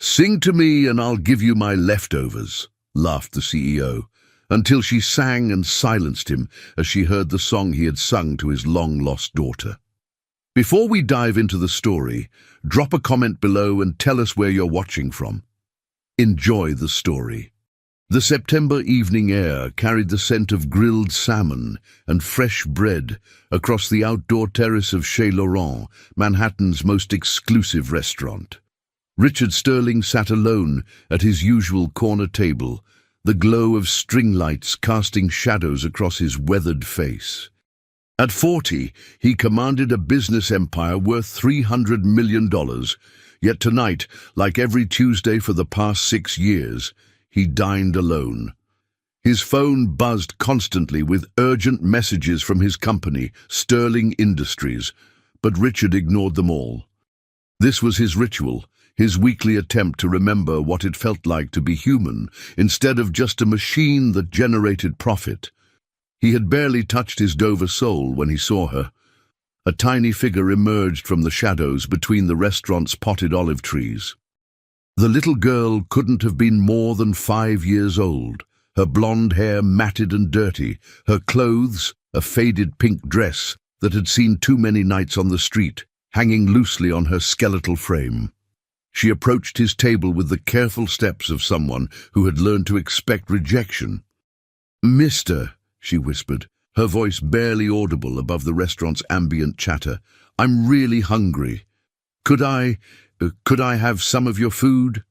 "Sing to me and I'll give you my leftovers," laughed the CEO, until she sang and silenced him as she heard the song he had sung to his long-lost daughter. Before we dive into the story, drop a comment below and tell us where you're watching from. Enjoy the story. The September evening air carried the scent of grilled salmon and fresh bread across the outdoor terrace of Chez Laurent, Manhattan's most exclusive restaurant. Richard Sterling sat alone at his usual corner table, the glow of string lights casting shadows across his weathered face. At 40, he commanded a business empire worth $300 million, yet tonight, like every Tuesday for the past 6 years, he dined alone. His phone buzzed constantly with urgent messages from his company, Sterling Industries, but Richard ignored them all. This was his ritual, his weekly attempt to remember what it felt like to be human, instead of just a machine that generated profit. He had barely touched his Dover soul when he saw her. A tiny figure emerged from the shadows between the restaurant's potted olive trees. The little girl couldn't have been more than 5 years old, her blonde hair matted and dirty, her clothes a faded pink dress that had seen too many nights on the street, hanging loosely on her skeletal frame. She approached his table with the careful steps of someone who had learned to expect rejection. "Mister," she whispered, her voice barely audible above the restaurant's ambient chatter, "I'm really hungry. Could I have some of your food?"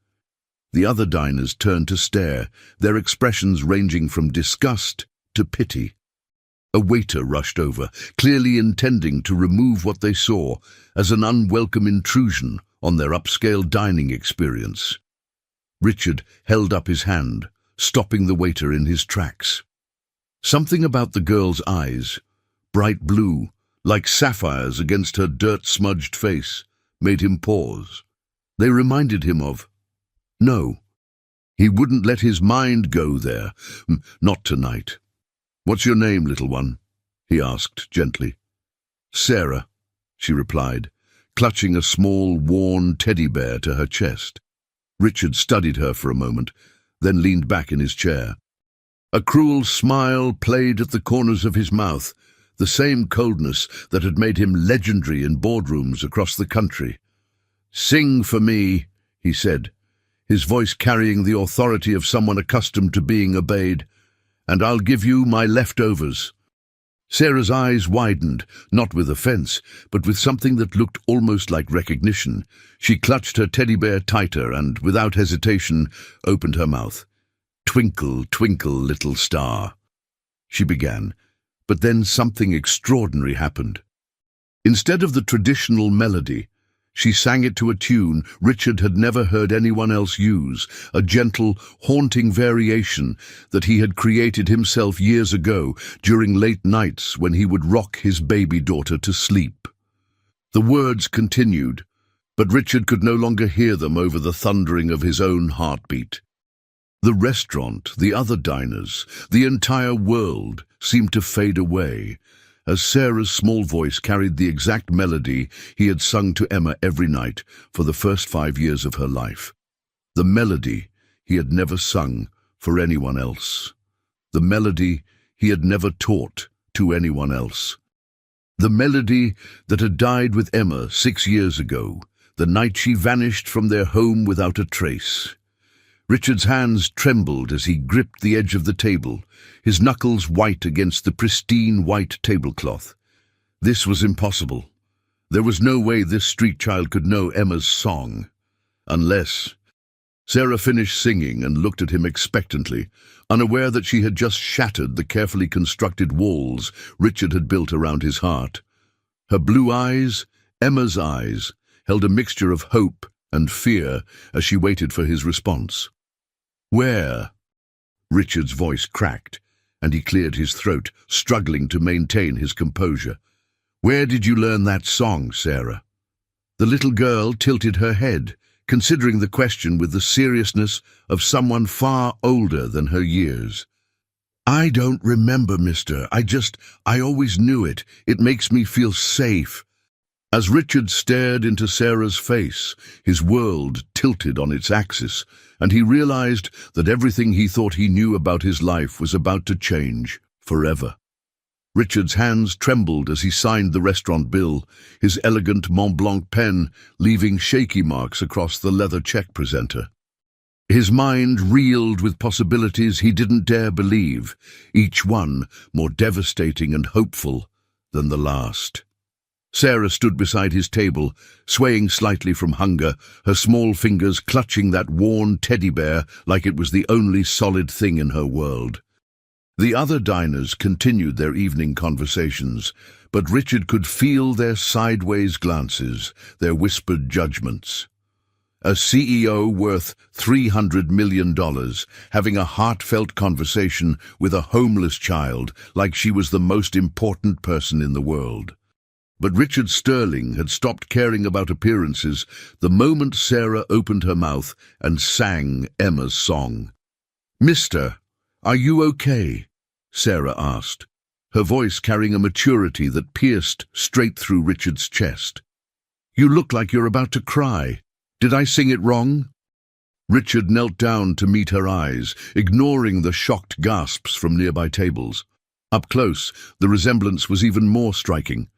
The other diners turned to stare, their expressions ranging from disgust to pity. A waiter rushed over, clearly intending to remove what they saw as an unwelcome intrusion on their upscale dining experience. Richard held up his hand, stopping the waiter in his tracks. Something about the girl's eyes, bright blue, like sapphires against her dirt-smudged face, made him pause. They reminded him of... No, he wouldn't let his mind go there. Not tonight. "What's your name, little one?" he asked gently. "Sarah," she replied, clutching a small, worn teddy bear to her chest. Richard studied her for a moment, then leaned back in his chair. A cruel smile played at the corners of his mouth, the same coldness that had made him legendary in boardrooms across the country. "Sing for me," he said, his voice carrying the authority of someone accustomed to being obeyed, "and I'll give you my leftovers." Sarah's eyes widened, not with offense, but with something that looked almost like recognition. She clutched her teddy bear tighter and, without hesitation, opened her mouth. "Twinkle, twinkle, little star," she began, but then something extraordinary happened. Instead of the traditional melody, she sang it to a tune Richard had never heard anyone else use, a gentle, haunting variation that he had created himself years ago during late nights when he would rock his baby daughter to sleep. The words continued, but Richard could no longer hear them over the thundering of his own heartbeat. The restaurant, the other diners, the entire world seemed to fade away, as Sarah's small voice carried the exact melody he had sung to Emma every night for the first 5 years of her life. The melody he had never sung for anyone else. The melody he had never taught to anyone else. The melody that had died with Emma 6 years ago, the night she vanished from their home without a trace. Richard's hands trembled as he gripped the edge of the table, his knuckles white against the pristine white tablecloth. This was impossible. There was no way this street child could know Emma's song. Unless... Sarah finished singing and looked at him expectantly, unaware that she had just shattered the carefully constructed walls Richard had built around his heart. Her blue eyes, Emma's eyes, held a mixture of hope and fear as she waited for his response. "Where?" Richard's voice cracked, and he cleared his throat, struggling to maintain his composure. "Where did you learn that song, Sarah?" The little girl tilted her head, considering the question with the seriousness of someone far older than her years. "I don't remember, mister. I always knew it. It makes me feel safe." As Richard stared into Sarah's face, his world tilted on its axis, and he realized that everything he thought he knew about his life was about to change forever. Richard's hands trembled as he signed the restaurant bill, his elegant Mont Blanc pen leaving shaky marks across the leather check presenter. His mind reeled with possibilities he didn't dare believe, each one more devastating and hopeful than the last. Sarah stood beside his table, swaying slightly from hunger, her small fingers clutching that worn teddy bear like it was the only solid thing in her world. The other diners continued their evening conversations, but Richard could feel their sideways glances, their whispered judgments. A CEO worth $300 million, having a heartfelt conversation with a homeless child like she was the most important person in the world. But Richard Sterling had stopped caring about appearances the moment Sarah opened her mouth and sang Emma's song. "Mister, are you okay?" Sarah asked, her voice carrying a maturity that pierced straight through Richard's chest. "You look like you're about to cry. Did I sing it wrong?" Richard knelt down to meet her eyes, ignoring the shocked gasps from nearby tables. Up close, the resemblance was even more striking.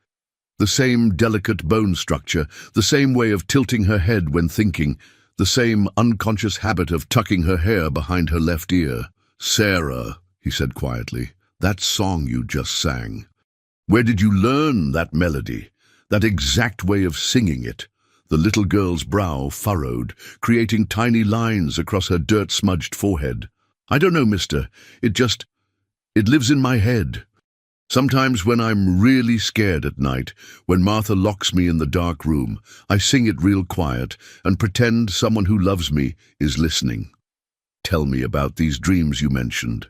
The same delicate bone structure, the same way of tilting her head when thinking, the same unconscious habit of tucking her hair behind her left ear. "Sarah," he said quietly, "that song you just sang. Where did you learn that melody, that exact way of singing it?" The little girl's brow furrowed, creating tiny lines across her dirt-smudged forehead. "I don't know, mister. It lives in my head. Sometimes when I'm really scared at night, when Martha locks me in the dark room, I sing it real quiet and pretend someone who loves me is listening. Tell me about these dreams you mentioned.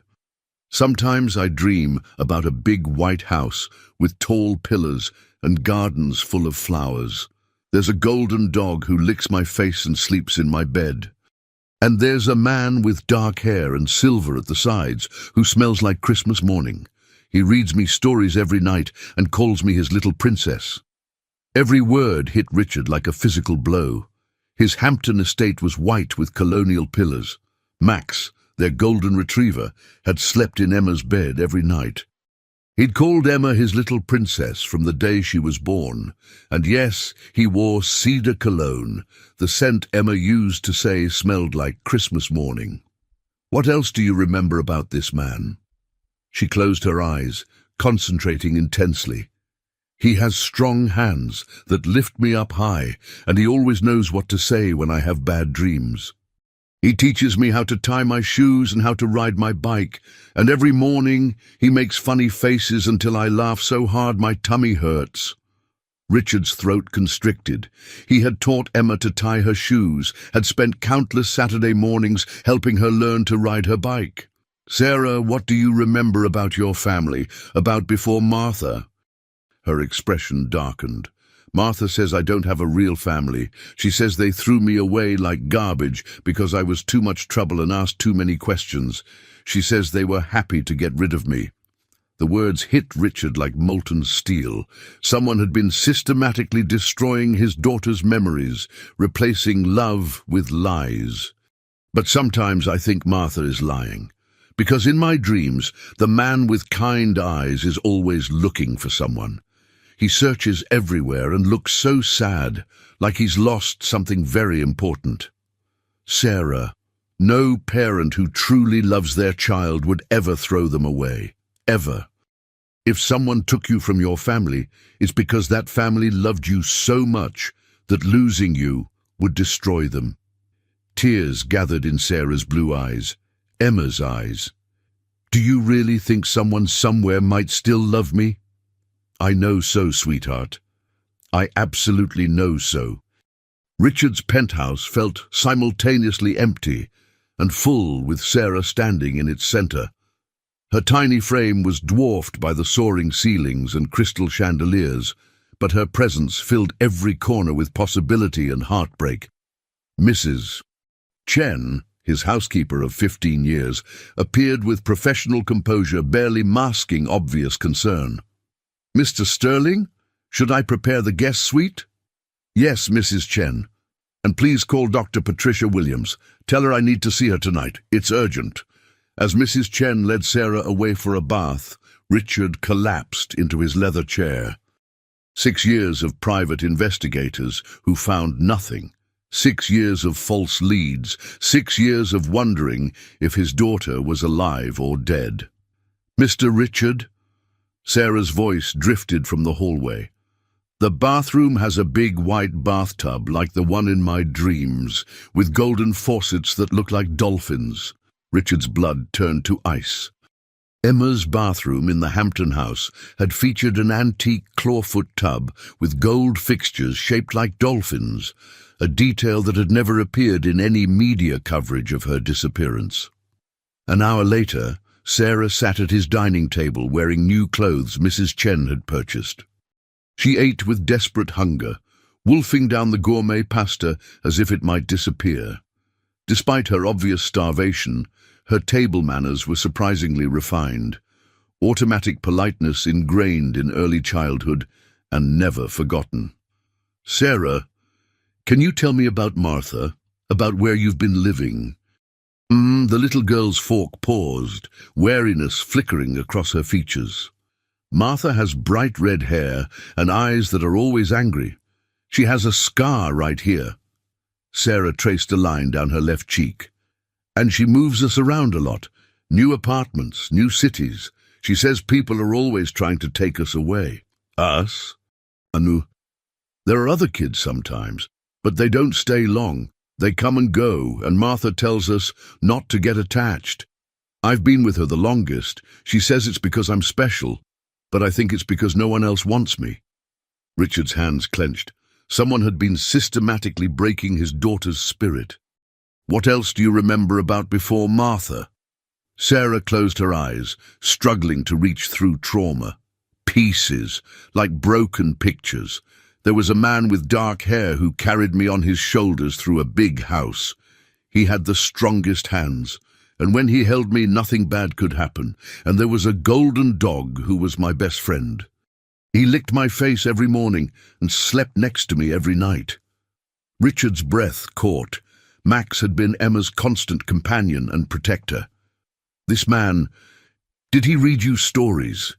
Sometimes I dream about a big white house with tall pillars and gardens full of flowers. There's a golden dog who licks my face and sleeps in my bed. And there's a man with dark hair and silver at the sides who smells like Christmas morning. He reads me stories every night and calls me his little princess." Every word hit Richard like a physical blow. His Hampton estate was white with colonial pillars. Max, their golden retriever, had slept in Emma's bed every night. He'd called Emma his little princess from the day she was born, and yes, he wore cedar cologne, the scent Emma used to say smelled like Christmas morning. "What else do you remember about this man?" She closed her eyes, concentrating intensely. "He has strong hands that lift me up high, and he always knows what to say when I have bad dreams. He teaches me how to tie my shoes and how to ride my bike, and every morning he makes funny faces until I laugh so hard my tummy hurts." Richard's throat constricted. He had taught Emma to tie her shoes, had spent countless Saturday mornings helping her learn to ride her bike. "Sarah, what do you remember about your family, about before Martha?" Her expression darkened. "Martha says I don't have a real family. She says they threw me away like garbage because I was too much trouble and asked too many questions. She says they were happy to get rid of me." The words hit Richard like molten steel. Someone had been systematically destroying his daughter's memories, replacing love with lies. "But sometimes I think Martha is lying. Because in my dreams, the man with kind eyes is always looking for someone. He searches everywhere and looks so sad, like he's lost something very important. Sarah, no parent who truly loves their child would ever throw them away. Ever. If someone took you from your family, it's because that family loved you so much that losing you would destroy them." Tears gathered in Sarah's blue eyes. Emma's eyes. "Do you really think someone somewhere might still love me?" "I know so, sweetheart. I absolutely know so." Richard's penthouse felt simultaneously empty and full with Sarah standing in its center. Her tiny frame was dwarfed by the soaring ceilings and crystal chandeliers, but her presence filled every corner with possibility and heartbreak. Mrs. Chen, his housekeeper of 15 years, appeared with professional composure, barely masking obvious concern. "Mr. Sterling?" Should I prepare the guest suite? Yes, Mrs. Chen. And please call Dr. Patricia Williams. Tell her I need to see her tonight. It's urgent. As Mrs. Chen led Sarah away for a bath, Richard collapsed into his leather chair. 6 years of private investigators who found nothing. 6 years of false leads. 6 years of wondering if his daughter was alive or dead. Mr. Richard? Sarah's voice drifted from the hallway. The bathroom has a big white bathtub like the one in my dreams, with golden faucets that look like dolphins. Richard's blood turned to ice. Emma's bathroom in the Hampton house had featured an antique clawfoot tub with gold fixtures shaped like dolphins, a detail that had never appeared in any media coverage of her disappearance. An hour later, Sarah sat at his dining table wearing new clothes Mrs. Chen had purchased. She ate with desperate hunger, wolfing down the gourmet pasta as if it might disappear. Despite her obvious starvation, her table manners were surprisingly refined, automatic politeness ingrained in early childhood and never forgotten. Sarah, can you tell me about Martha, about where you've been living? The little girl's fork paused, wariness flickering across her features. Martha has bright red hair and eyes that are always angry. She has a scar right here. Sarah traced a line down her left cheek. And she moves us around a lot. New apartments, new cities. She says people are always trying to take us away. Us? Anu. There are other kids sometimes, but they don't stay long. They come and go, and Martha tells us not to get attached. I've been with her the longest. She says it's because I'm special, but I think it's because no one else wants me. Richard's hands clenched. Someone had been systematically breaking his daughter's spirit. What else do you remember about before Martha? Sarah closed her eyes, struggling to reach through trauma. Pieces, like broken pictures. There was a man with dark hair who carried me on his shoulders through a big house. He had the strongest hands, and when he held me, nothing bad could happen. And there was a golden dog who was my best friend. He licked my face every morning and slept next to me every night. Richard's breath caught. Max had been Emma's constant companion and protector. This man, did he read you stories?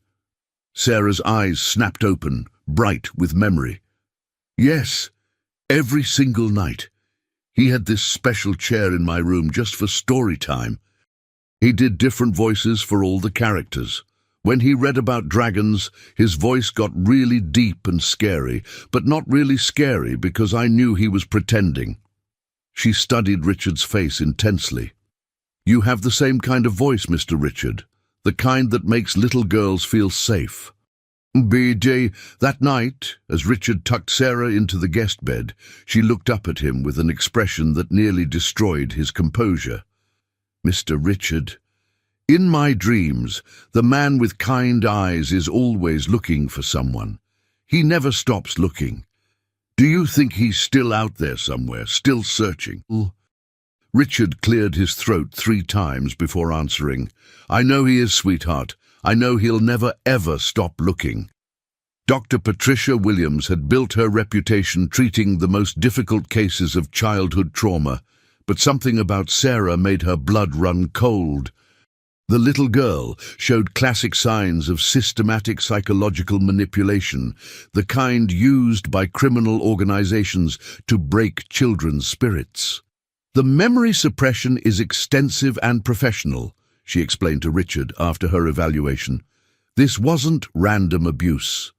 Sarah's eyes snapped open, bright with memory. Yes, every single night. He had this special chair in my room just for story time. He did different voices for all the characters. When he read about dragons, his voice got really deep and scary, but not really scary because I knew he was pretending. She studied Richard's face intensely. You have the same kind of voice, Mr. Richard, the kind that makes little girls feel safe. BJ, that night, as Richard tucked Sarah into the guest bed, she looked up at him with an expression that nearly destroyed his composure. Mr. Richard, in my dreams, the man with kind eyes is always looking for someone. He never stops looking. Do you think he's still out there somewhere, still searching? Richard cleared his throat 3 times before answering. I know he is, sweetheart. I know he'll never, ever stop looking. Dr. Patricia Williams had built her reputation treating the most difficult cases of childhood trauma, but something about Sarah made her blood run cold. The little girl showed classic signs of systematic psychological manipulation, the kind used by criminal organizations to break children's spirits. The memory suppression is extensive and professional, she explained to Richard after her evaluation. This wasn't random abuse.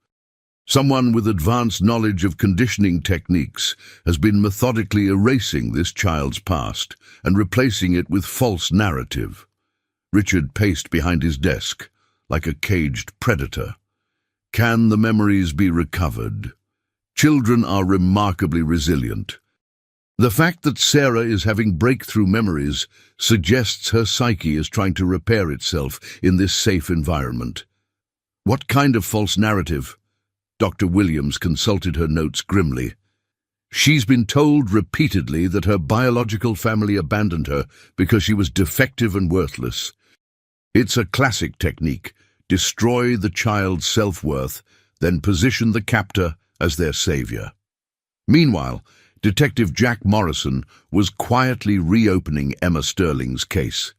Someone with advanced knowledge of conditioning techniques has been methodically erasing this child's past and replacing it with false narrative. Richard paced behind his desk, like a caged predator. Can the memories be recovered? Children are remarkably resilient. The fact that Sarah is having breakthrough memories suggests her psyche is trying to repair itself in this safe environment. What kind of false narrative? Dr. Williams consulted her notes grimly. She's been told repeatedly that her biological family abandoned her because she was defective and worthless. It's a classic technique. Destroy the child's self-worth, then position the captor as their savior. Meanwhile, Detective Jack Morrison was quietly reopening Emma Sterling's case.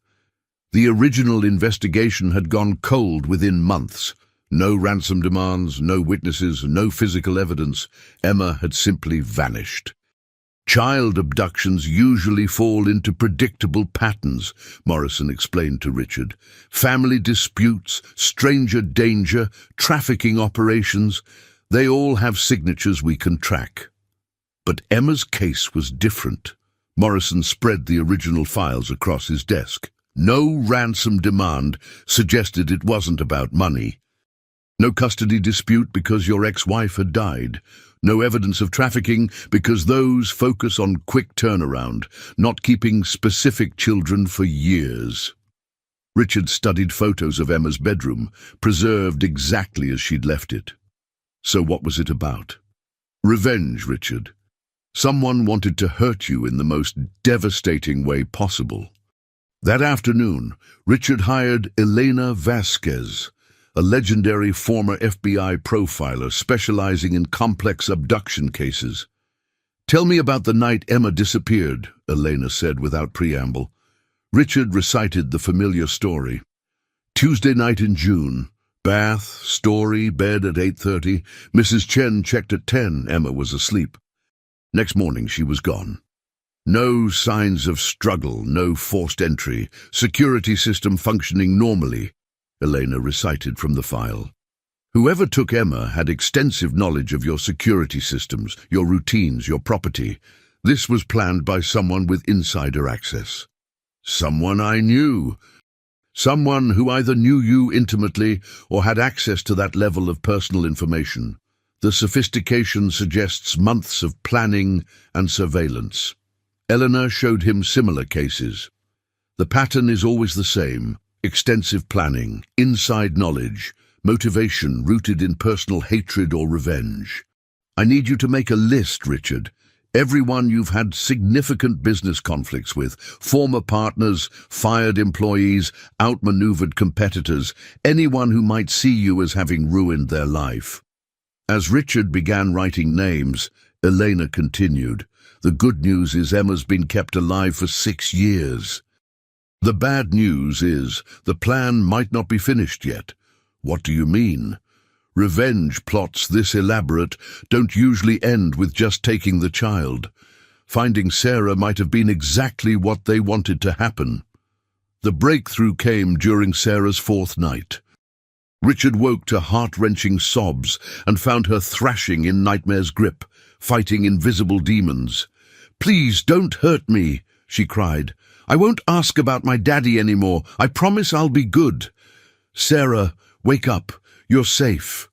The original investigation had gone cold within months. No ransom demands, no witnesses, no physical evidence. Emma had simply vanished. Child abductions usually fall into predictable patterns, Morrison explained to Richard. Family disputes, stranger danger, trafficking operations, they all have signatures we can track. But Emma's case was different. Morrison spread the original files across his desk. No ransom demand suggested it wasn't about money. No custody dispute because your ex-wife had died. No evidence of trafficking because those focus on quick turnaround, not keeping specific children for years. Richard studied photos of Emma's bedroom, preserved exactly as she'd left it. So what was it about? Revenge, Richard. Someone wanted to hurt you in the most devastating way possible. That afternoon, Richard hired Elena Vasquez, a legendary former FBI profiler specializing in complex abduction cases. "Tell me about the night Emma disappeared," Elena said without preamble. Richard recited the familiar story. Tuesday night in June. Bath, story, bed at 8:30. Mrs. Chen checked at 10. Emma was asleep. Next morning she was gone. No signs of struggle, no forced entry, security system functioning normally, Elena recited from the file. Whoever took Emma had extensive knowledge of your security systems, your routines, your property. This was planned by someone with insider access. Someone I knew. Someone who either knew you intimately or had access to that level of personal information. The sophistication suggests months of planning and surveillance. Eleanor showed him similar cases. The pattern is always the same: extensive planning, inside knowledge, motivation rooted in personal hatred or revenge. I need you to make a list, Richard. Everyone you've had significant business conflicts with, former partners, fired employees, outmaneuvered competitors, anyone who might see you as having ruined their life. As Richard began writing names, Elena continued. The good news is Emma's been kept alive for 6 years. The bad news is the plan might not be finished yet. What do you mean? Revenge plots this elaborate don't usually end with just taking the child. Finding Sarah might have been exactly what they wanted to happen. The breakthrough came during Sarah's 4th night. Richard woke to heart-wrenching sobs and found her thrashing in nightmare's grip, fighting invisible demons. "Please don't hurt me," she cried. "I won't ask about my daddy anymore. I promise I'll be good." "Sarah, wake up. You're safe."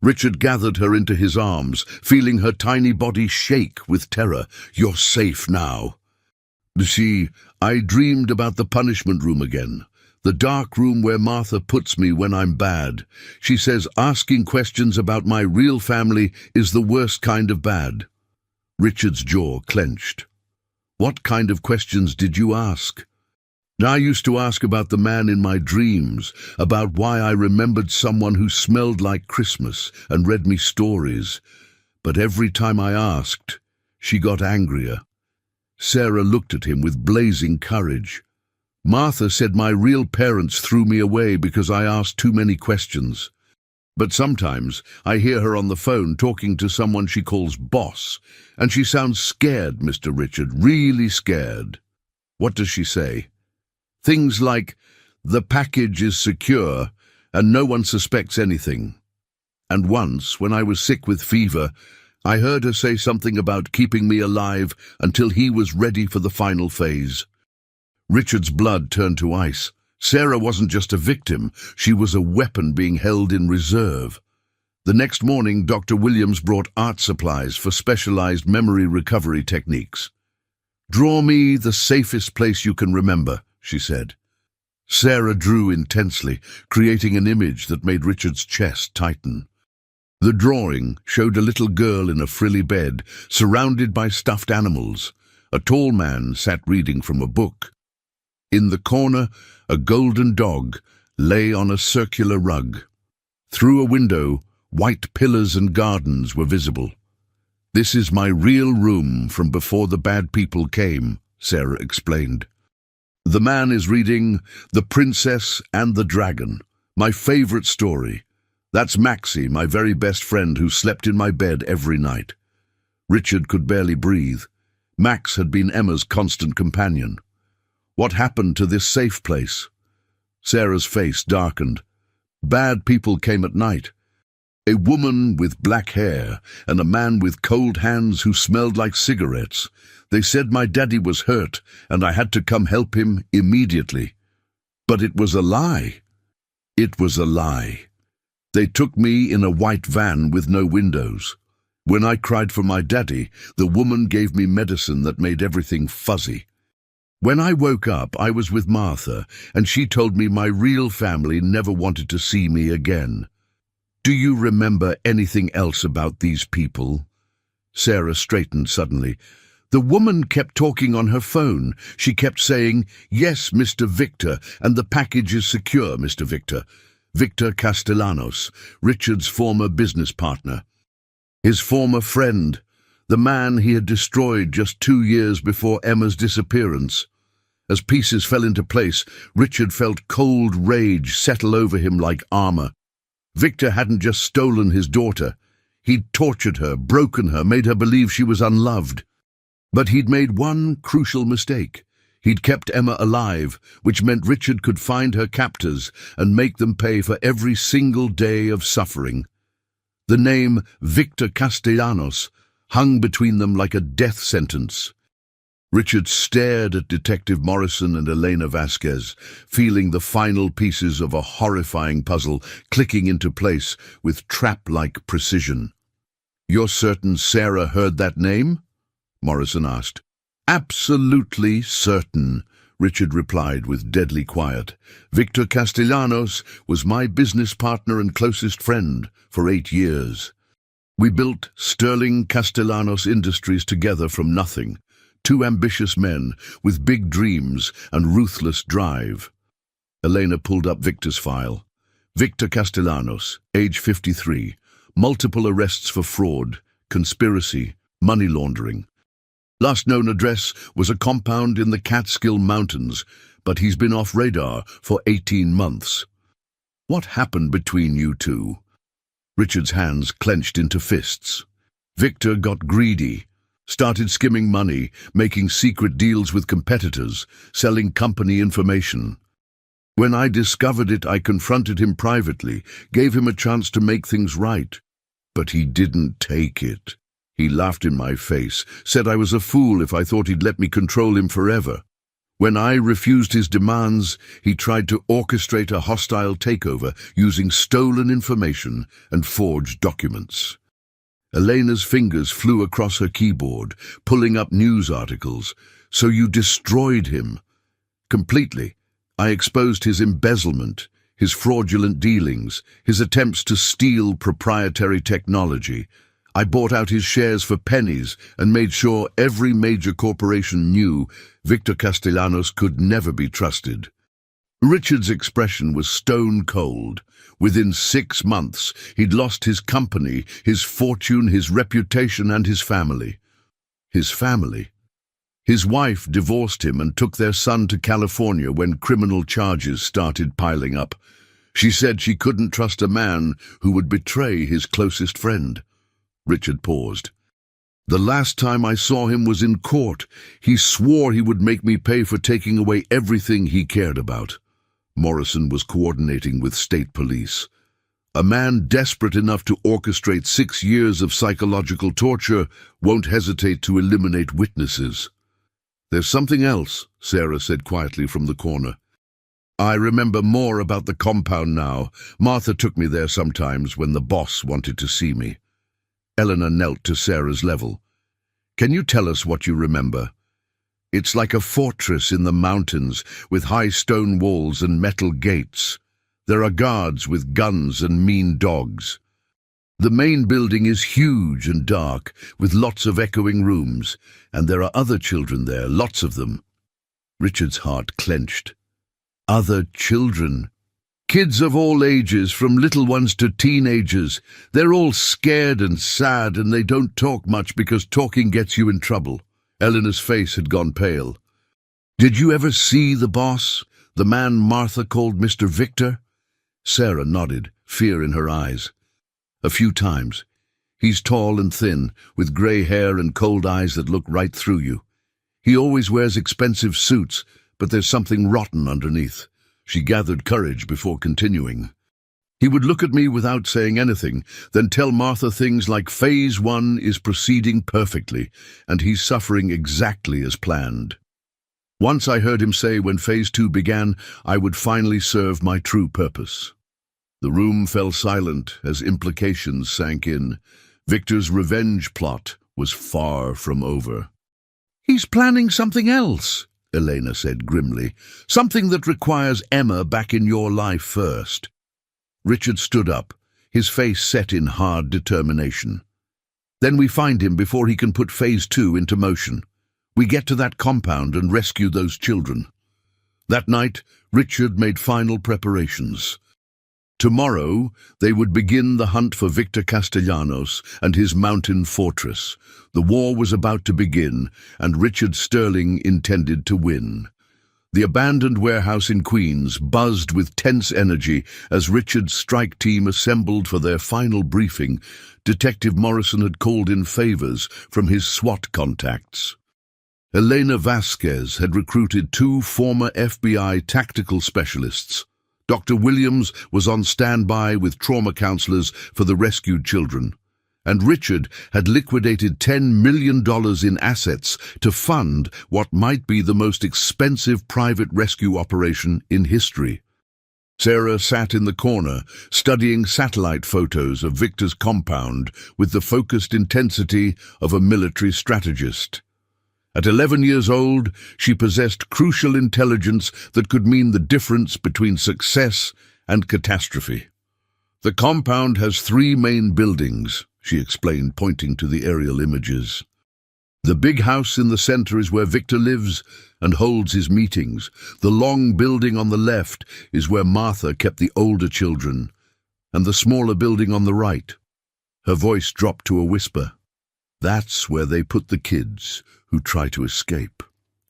Richard gathered her into his arms, feeling her tiny body shake with terror. "You're safe now." I dreamed about the punishment room again. The dark room where Martha puts me when I'm bad. She says asking questions about my real family is the worst kind of bad. Richard's jaw clenched. "What kind of questions did you ask?" "I used to ask about the man in my dreams, about why I remembered someone who smelled like Christmas and read me stories. But every time I asked, she got angrier." Sarah looked at him with blazing courage. "Martha said my real parents threw me away because I asked too many questions. But sometimes I hear her on the phone talking to someone she calls boss, and she sounds scared, Mr. Richard, really scared." "What does she say?" "Things like, 'The package is secure and no one suspects anything.' And once, when I was sick with fever, I heard her say something about keeping me alive until he was ready for the final phase." Richard's blood turned to ice. Sarah wasn't just a victim, she was a weapon being held in reserve. The next morning, Dr. Williams brought art supplies for specialized memory recovery techniques. "Draw me the safest place you can remember," she said. Sarah drew intensely, creating an image that made Richard's chest tighten. The drawing showed a little girl in a frilly bed, surrounded by stuffed animals. A tall man sat reading from a book. In the corner, a golden dog lay on a circular rug. Through a window, White pillars and gardens were visible. "This is my real room from before the bad people came," Sarah explained. "The man is reading The Princess and the Dragon, my favorite story. That's Maxie, my very best friend, who slept in my bed every night." Richard could barely breathe. Max had been Emma's constant companion. What happened to this safe place? Sarah's face darkened. "Bad people came at night. A woman with black hair and a man with cold hands who smelled like cigarettes. They said my daddy was hurt and I had to come help him immediately. But it was a lie. It was a lie. They took me in a white van with no windows. When I cried for my daddy, the woman gave me medicine that made everything fuzzy. When I woke up, I was with Martha, and she told me my real family never wanted to see me again." "Do you remember anything else about these people?" Sarah straightened suddenly. "The woman kept talking on her phone. She kept saying, 'Yes, Mr. Victor, and the package is secure, Mr. Victor.' Victor Castellanos, Richard's former business partner. His former friend, the man he had destroyed just 2 years before Emma's disappearance. As pieces fell into place, Richard felt cold rage settle over him like armor. Victor hadn't just stolen his daughter. He'd tortured her, broken her, made her believe she was unloved. But he'd made one crucial mistake. He'd kept Emma alive, which meant Richard could find her captors and make them pay for every single day of suffering. The name Victor Castellanos hung between them like a death sentence. Richard stared at Detective Morrison and Elena Vasquez, feeling the final pieces of a horrifying puzzle clicking into place with trap-like precision. "You're certain Sarah heard that name?" Morrison asked. "Absolutely certain," Richard replied with deadly quiet. "Victor Castellanos was my business partner and closest friend for 8 years. We built Sterling Castellanos Industries together from nothing. 2 ambitious men with big dreams and ruthless drive." Elena pulled up Victor's file. Victor Castellanos, age 53, multiple arrests for fraud, conspiracy, money laundering. Last known address was a compound in the Catskill Mountains, but he's been off radar for 18 months. "What happened between you two?" Richard's hands clenched into fists. "Victor got greedy. Started skimming money, making secret deals with competitors, selling company information. When I discovered it, I confronted him privately, gave him a chance to make things right. But he didn't take it. He laughed in my face, said I was a fool if I thought he'd let me control him forever. When I refused his demands, he tried to orchestrate a hostile takeover using stolen information and forged documents." Elena's fingers flew across her keyboard, pulling up news articles. "So you destroyed him?" "Completely. I exposed his embezzlement, his fraudulent dealings, his attempts to steal proprietary technology. I bought out his shares for pennies and made sure every major corporation knew Victor Castellanos could never be trusted." Richard's expression was stone cold. Within 6 months, he'd lost his company, his fortune, his reputation, and his family. His family? His wife divorced him and took their son to California when criminal charges started piling up. She said she couldn't trust a man who would betray his closest friend. Richard paused. "The last time I saw him was in court. He swore he would make me pay for taking away everything he cared about." Morrison was coordinating with state police. "A man desperate enough to orchestrate 6 years of psychological torture won't hesitate to eliminate witnesses." "There's something else," Sarah said quietly from the corner. "I remember more about the compound now. Martha took me there sometimes when the boss wanted to see me." Eleanor knelt to Sarah's level. "Can you tell us what you remember?" "It's like a fortress in the mountains, with high stone walls and metal gates. There are guards with guns and mean dogs. The main building is huge and dark, with lots of echoing rooms, and there are other children there, lots of them." Richard's heart clenched. "Other children? Kids of all ages, from little ones to teenagers, they're all scared and sad, and they don't talk much because talking gets you in trouble. Eleanor's face had gone pale. Did you ever see the boss, the man Martha called Mr. Victor? Sarah nodded, fear in her eyes. A few times. He's tall and thin, with grey hair and cold eyes that look right through you. He always wears expensive suits, but there's something rotten underneath. She gathered courage before continuing. He would look at me without saying anything, then tell Martha things like Phase 1 is proceeding perfectly, and he's suffering exactly as planned. Once I heard him say when Phase 2 began, I would finally serve my true purpose. The room fell silent as implications sank in. Victor's revenge plot was far from over. He's planning something else, Elena said grimly. Something that requires Emma back in your life first. Richard stood up, his face set in hard determination. Then we find him before he can put Phase 2 into motion. We get to that compound and rescue those children. That night, Richard made final preparations. Tomorrow, they would begin the hunt for Victor Castellanos and his mountain fortress. The war was about to begin, and Richard Sterling intended to win. The abandoned warehouse in Queens buzzed with tense energy as Richard's strike team assembled for their final briefing. Detective Morrison had called in favors from his SWAT contacts. Elena Vasquez had recruited 2 former FBI tactical specialists. Dr. Williams was on standby with trauma counselors for the rescued children, and Richard had liquidated $10 million in assets to fund what might be the most expensive private rescue operation in history. Sarah sat in the corner, studying satellite photos of Victor's compound with the focused intensity of a military strategist. At 11 years old, she possessed crucial intelligence that could mean the difference between success and catastrophe. The compound has 3 main buildings, she explained, pointing to the aerial images. The big house in the center is where Victor lives and holds his meetings. The long building on the left is where Martha kept the older children, and the smaller building on the right. Her voice dropped to a whisper. That's where they put the kids who try to escape.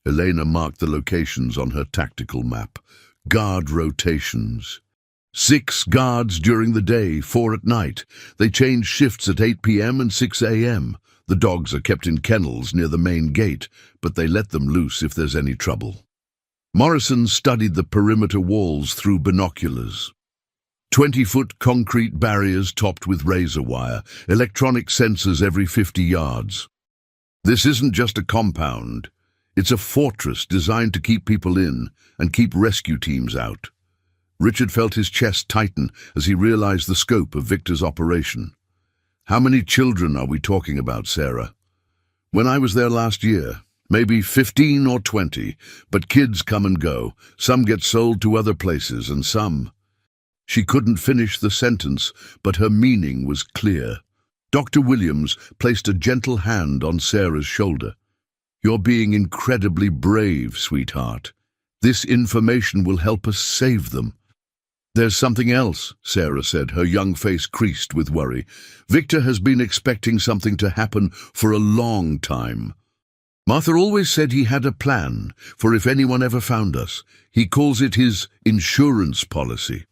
Elena marked the locations on her tactical map. Guard rotations. 6 guards during the day, 4 at night. They change shifts at 8 p.m. and 6 a.m. The dogs are kept in kennels near the main gate, but they let them loose if there's any trouble. Morrison studied the perimeter walls through binoculars. 20-foot concrete barriers topped with razor wire, electronic sensors every 50 yards. This isn't just a compound. It's a fortress designed to keep people in and keep rescue teams out. Richard felt his chest tighten as he realized the scope of Victor's operation. How many children are we talking about, Sarah? When I was there last year, maybe 15 or 20, but kids come and go. Some get sold to other places and some... She couldn't finish the sentence, but her meaning was clear. Dr. Williams placed a gentle hand on Sarah's shoulder. You're being incredibly brave, sweetheart. This information will help us save them. There's something else, Sarah said, her young face creased with worry. Victor has been expecting something to happen for a long time. Martha always said he had a plan for if anyone ever found us. He calls it his insurance policy.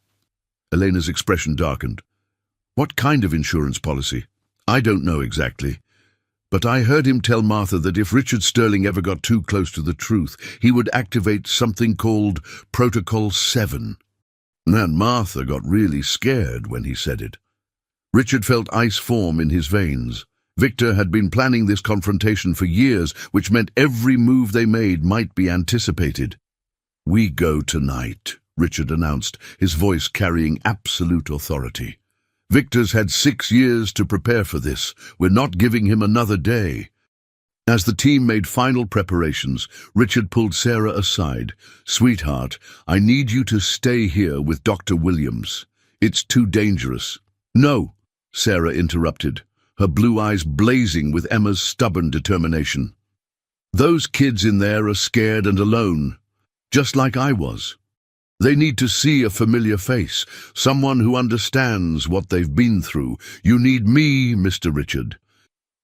Elena's expression darkened. What kind of insurance policy? I don't know exactly. But I heard him tell Martha that if Richard Sterling ever got too close to the truth, he would activate something called Protocol 7. And Martha got really scared when he said it. Richard felt ice form in his veins. Victor had been planning this confrontation for years, which meant every move they made might be anticipated. We go tonight, Richard announced, his voice carrying absolute authority. Victor's had 6 years to prepare for this. We're not giving him another day. As the team made final preparations, Richard pulled Sarah aside. Sweetheart, I need you to stay here with Dr. Williams. It's too dangerous. No, Sarah interrupted, her blue eyes blazing with Emma's stubborn determination. Those kids in there are scared and alone, just like I was. They need to see a familiar face, someone who understands what they've been through. You need me, Mr. Richard.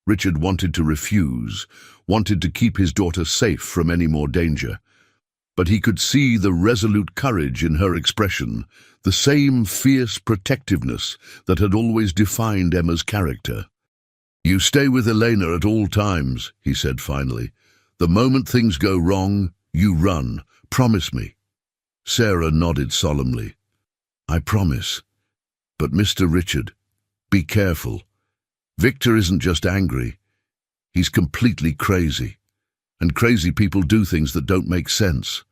Richard wanted to refuse, wanted to keep his daughter safe from any more danger. But he could see the resolute courage in her expression, the same fierce protectiveness that had always defined Emma's character. "You stay with Elena at all times," he said finally. "The moment things go wrong, you run. Promise me." Sarah nodded solemnly. "I promise. But Mr. Richard, be careful. Victor isn't just angry. He's completely crazy. And crazy people do things that don't make sense."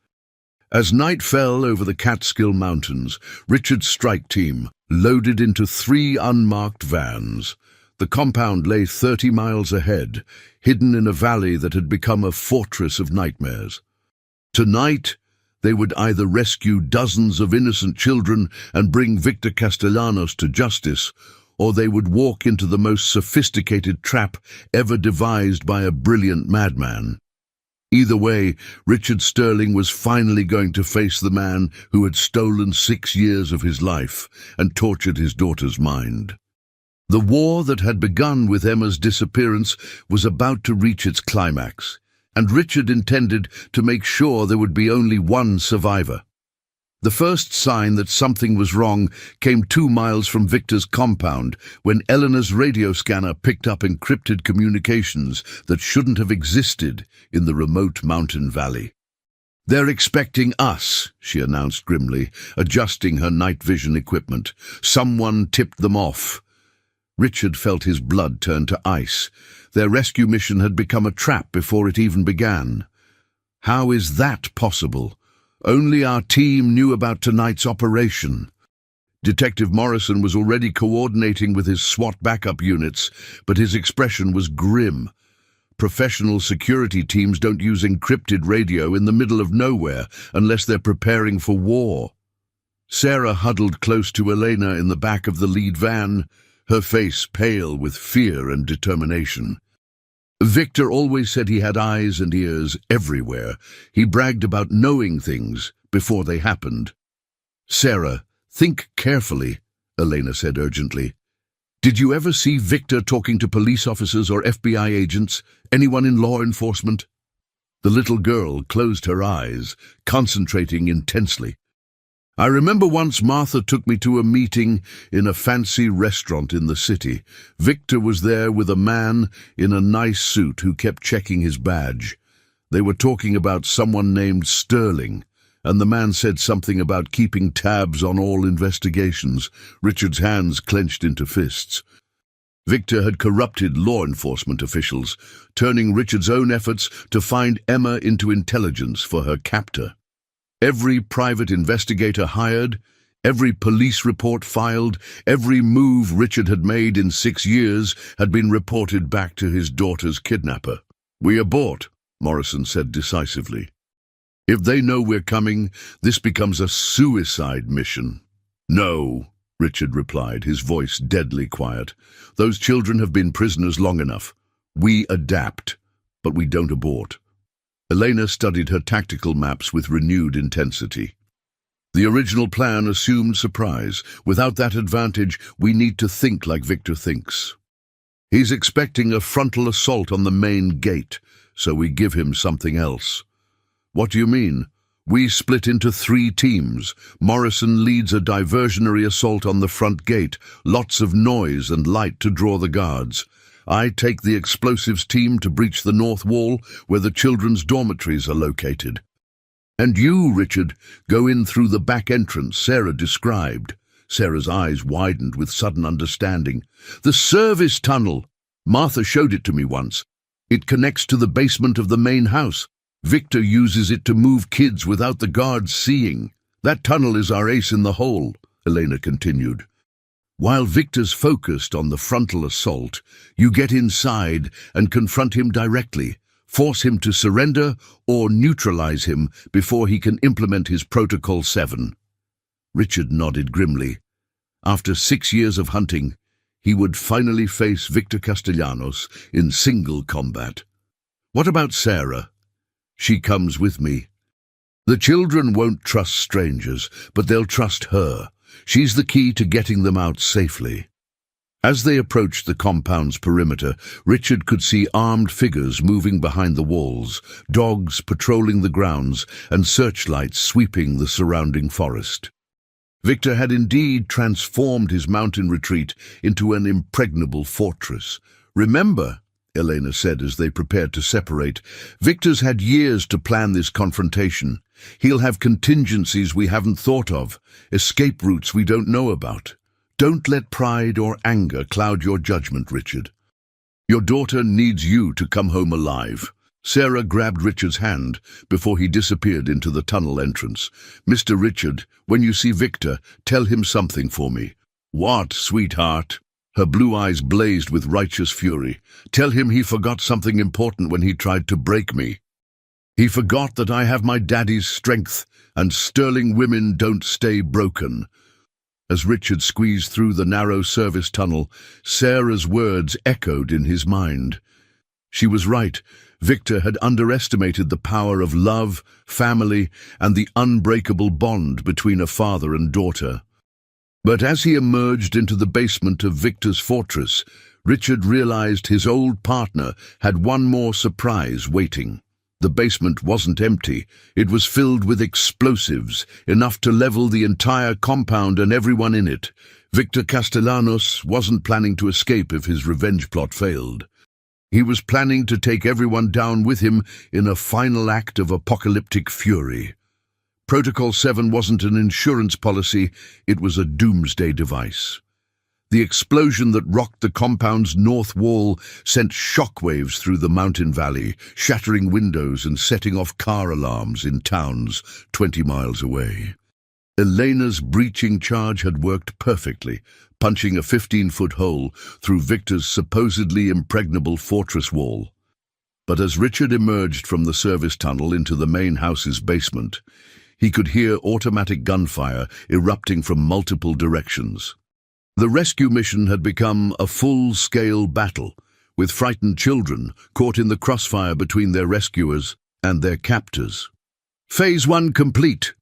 As night fell over the Catskill Mountains, Richard's strike team loaded into 3 unmarked vans. The compound lay 30 miles ahead, hidden in a valley that had become a fortress of nightmares. Tonight, they would either rescue dozens of innocent children and bring Victor Castellanos to justice, or they would walk into the most sophisticated trap ever devised by a brilliant madman. Either way, Richard Sterling was finally going to face the man who had stolen 6 years of his life and tortured his daughter's mind. The war that had begun with Emma's disappearance was about to reach its climax, and Richard intended to make sure there would be only one survivor. The first sign that something was wrong came 2 miles from Victor's compound when Eleanor's radio scanner picked up encrypted communications that shouldn't have existed in the remote mountain valley. "They're expecting us," she announced grimly, adjusting her night vision equipment. "Someone tipped them off." Richard felt his blood turn to ice. Their rescue mission had become a trap before it even began. How is that possible? Only our team knew about tonight's operation. Detective Morrison was already coordinating with his SWAT backup units, but his expression was grim. Professional security teams don't use encrypted radio in the middle of nowhere unless they're preparing for war. Sarah huddled close to Elena in the back of the lead van, her face pale with fear and determination. Victor always said he had eyes and ears everywhere. He bragged about knowing things before they happened. "Sarah, think carefully," Elena said urgently. "Did you ever see Victor talking to police officers or FBI agents, anyone in law enforcement?" The little girl closed her eyes, concentrating intensely. "I remember once Martha took me to a meeting in a fancy restaurant in the city. Victor was there with a man in a nice suit who kept checking his badge. They were talking about someone named Sterling, and the man said something about keeping tabs on all investigations." Richard's hands clenched into fists. Victor had corrupted law enforcement officials, turning Richard's own efforts to find Emma into intelligence for her captor. Every private investigator hired, every police report filed, every move Richard had made in 6 years had been reported back to his daughter's kidnapper. "We abort," Morrison said decisively. "If they know we're coming, this becomes a suicide mission." "No," Richard replied, his voice deadly quiet. "Those children have been prisoners long enough. We adapt, but we don't abort." Elena studied her tactical maps with renewed intensity. "The original plan assumed surprise. Without that advantage, we need to think like Victor thinks. He's expecting a frontal assault on the main gate, so we give him something else." "What do you mean?" "We split into 3 teams. Morrison leads a diversionary assault on the front gate, lots of noise and light to draw the guards. I take the explosives team to breach the north wall where the children's dormitories are located. And you, Richard, go in through the back entrance Sarah described." Sarah's eyes widened with sudden understanding. "The service tunnel. Martha showed it to me once. It connects to the basement of the main house. Victor uses it to move kids without the guards seeing. That tunnel is our ace in the hole," Elena continued. "While Victor's focused on the frontal assault, you get inside and confront him directly, force him to surrender or neutralize him before he can implement his Protocol 7. Richard nodded grimly. After 6 years of hunting, he would finally face Victor Castellanos in single combat. "What about Sarah?" "She comes with me." The children won't trust strangers, but they'll trust her. She's the key to getting them out safely. As they approached the compound's perimeter, Richard could see armed figures moving behind the walls, dogs patrolling the grounds, and searchlights sweeping the surrounding forest. Victor had indeed transformed his mountain retreat into an impregnable fortress. "Remember," Elena said as they prepared to separate, "Victor's had years to plan this confrontation. He'll have contingencies we haven't thought of, escape routes we don't know about. Don't let pride or anger cloud your judgment, Richard. Your daughter needs you to come home alive." Sarah grabbed Richard's hand before he disappeared into the tunnel entrance. "Mr. Richard, when you see Victor, tell him something for me." "What, sweetheart?" Her blue eyes blazed with righteous fury. "Tell him he forgot something important when he tried to break me. He forgot that I have my daddy's strength, and sterling women don't stay broken." As Richard squeezed through the narrow service tunnel, Sarah's words echoed in his mind. She was right. Victor had underestimated the power of love, family, and the unbreakable bond between a father and daughter. But as he emerged into the basement of Victor's fortress, Richard realized his old partner had one more surprise waiting. The basement wasn't empty. It was filled with explosives, enough to level the entire compound and everyone in it. Victor Castellanos wasn't planning to escape if his revenge plot failed. He was planning to take everyone down with him in a final act of apocalyptic fury. Protocol 7 wasn't an insurance policy, it was a doomsday device. The explosion that rocked the compound's north wall sent shockwaves through the mountain valley, shattering windows and setting off car alarms in towns 20 miles away. Elena's breaching charge had worked perfectly, punching a 15-foot hole through Victor's supposedly impregnable fortress wall. But as Richard emerged from the service tunnel into the main house's basement, he could hear automatic gunfire erupting from multiple directions. The rescue mission had become a full-scale battle, with frightened children caught in the crossfire between their rescuers and their captors. "Phase 1 complete,"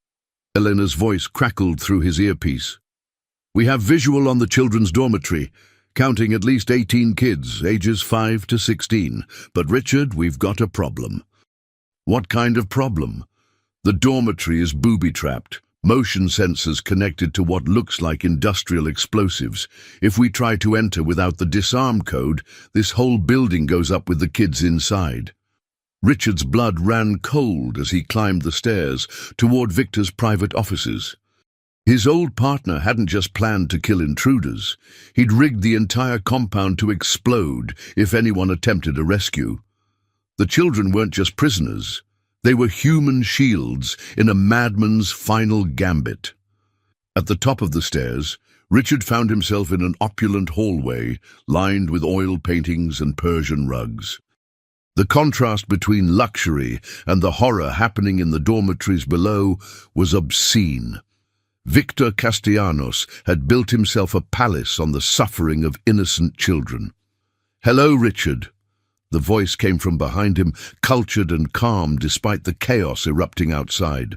Elena's voice crackled through his earpiece. "We have visual on the children's dormitory, counting at least 18 kids, ages 5 to 16. But Richard, we've got a problem." "What kind of problem?" "The dormitory is booby-trapped. Motion sensors connected to what looks like industrial explosives. If we try to enter without the disarm code, this whole building goes up with the kids inside." Richard's blood ran cold as he climbed the stairs toward Victor's private offices. His old partner hadn't just planned to kill intruders. He'd rigged the entire compound to explode if anyone attempted a rescue. The children weren't just prisoners. They were human shields in a madman's final gambit. At the top of the stairs, Richard found himself in an opulent hallway lined with oil paintings and Persian rugs. The contrast between luxury and the horror happening in the dormitories below was obscene. Victor Castellanos had built himself a palace on the suffering of innocent children. "Hello, Richard." The voice came from behind him, cultured and calm despite the chaos erupting outside.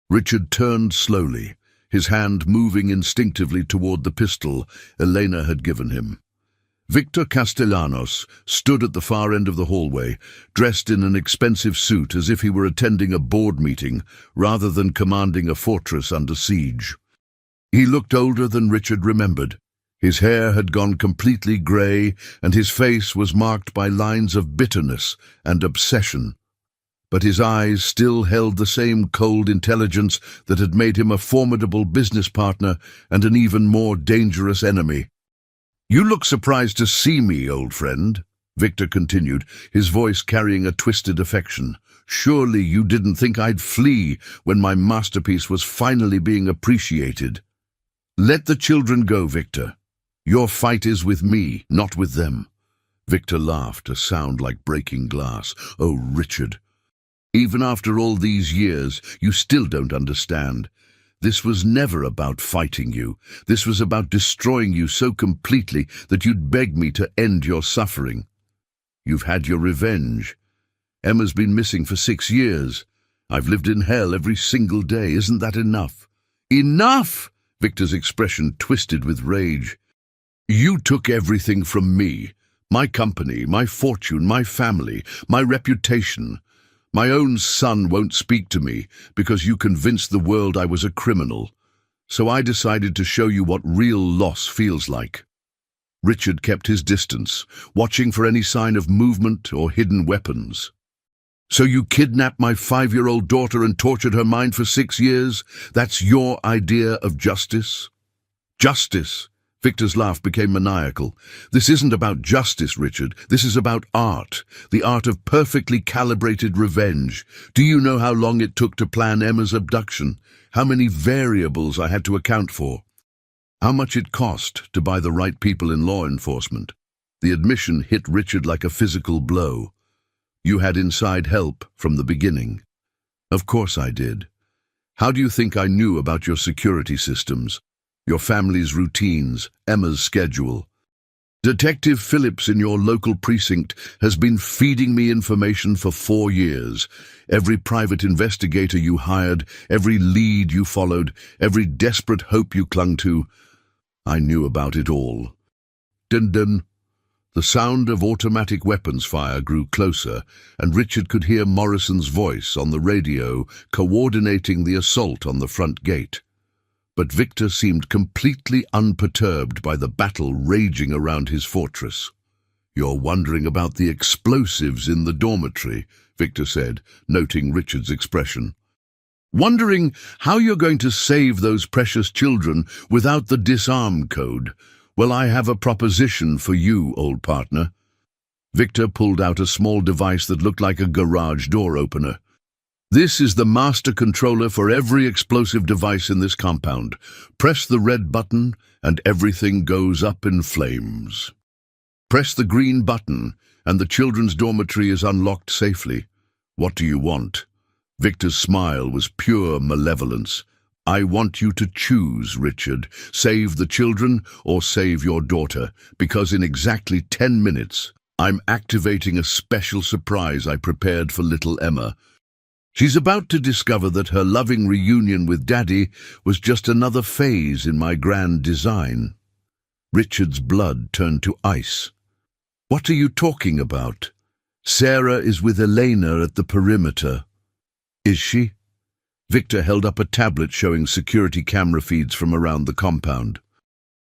Richard turned slowly, his hand moving instinctively toward the pistol Elena had given him. Victor Castellanos stood at the far end of the hallway, dressed in an expensive suit as if he were attending a board meeting rather than commanding a fortress under siege. He looked older than Richard remembered. His hair had gone completely grey, and his face was marked by lines of bitterness and obsession. But his eyes still held the same cold intelligence that had made him a formidable business partner and an even more dangerous enemy. "You look surprised to see me, old friend," Victor continued, his voice carrying a twisted affection. "Surely you didn't think I'd flee when my masterpiece was finally being appreciated. Let the children go, Victor. Your fight is with me, not with them." Victor laughed, a sound like breaking glass. "Oh, Richard, even after all these years, you still don't understand. This was never about fighting you. This was about destroying you so completely that you'd beg me to end your suffering. You've had your revenge. Emma's been missing for 6 years, I've lived in hell every single day. Isn't that enough?" "Enough!" Victor's expression twisted with rage. "You took everything from me. My company, my fortune, my family, my reputation. My own son won't speak to me because you convinced the world I was a criminal. So I decided to show you what real loss feels like." Richard kept his distance, watching for any sign of movement or hidden weapons. "So you kidnapped my 5-year-old daughter and tortured her mind for 6 years? That's your idea of justice?" "Justice?" Victor's laugh became maniacal. "This isn't about justice, Richard. This is about art, the art of perfectly calibrated revenge. Do you know how long it took to plan Emma's abduction? How many variables I had to account for? How much it cost to buy the right people in law enforcement?" The admission hit Richard like a physical blow. "You had inside help from the beginning." "Of course I did. How do you think I knew about your security systems? Your family's routines, Emma's schedule? Detective Phillips in your local precinct has been feeding me information for 4 years. Every private investigator you hired, every lead you followed, every desperate hope you clung to. I knew about it all." Dun dun. The sound of automatic weapons fire grew closer, and Richard could hear Morrison's voice on the radio coordinating the assault on the front gate. But Victor seemed completely unperturbed by the battle raging around his fortress. "You're wondering about the explosives in the dormitory," Victor said, noting Richard's expression. "Wondering how you're going to save those precious children without the disarm code? Well, I have a proposition for you, old partner." Victor pulled out a small device that looked like a garage door opener. "This is the master controller for every explosive device in this compound. Press the red button and everything goes up in flames. Press the green button and the children's dormitory is unlocked safely. What do you want?" Victor's smile was pure malevolence. "I want you to choose, Richard. Save the children or save your daughter, because in exactly 10 minutes, I'm activating a special surprise I prepared for little Emma. She's about to discover that her loving reunion with Daddy was just another phase in my grand design." Richard's blood turned to ice. "What are you talking about?" "Sarah is with Elena at the perimeter." "Is she?" Victor held up a tablet showing security camera feeds from around the compound.